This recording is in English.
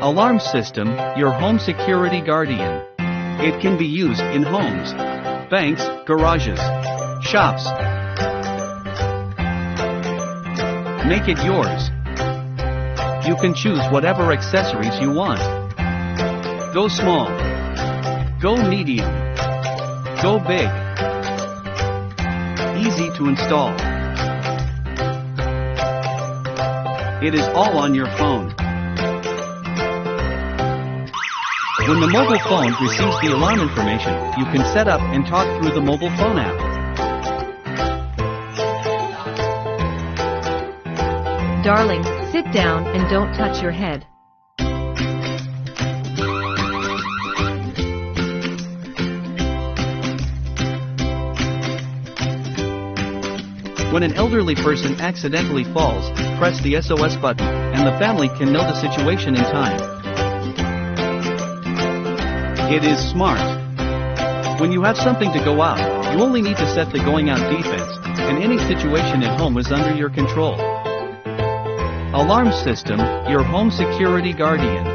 Alarm system, your home security guardian. It can be used in homes, banks, garages, shops. Make it yours. You can choose whatever accessories you want. Go small. Go medium. Go big. Easy to install. It is all on your phone. When the mobile phone receives the alarm information, you can set up and talk through the mobile phone app. Darling, sit down and don't touch your head. When an elderly person accidentally falls, press the SOS button, and the family can know the situation in time. It is smart. When you have something to go out, you only need to set the going out defense, and any situation at home is under your control. Alarm system, your home security guardian.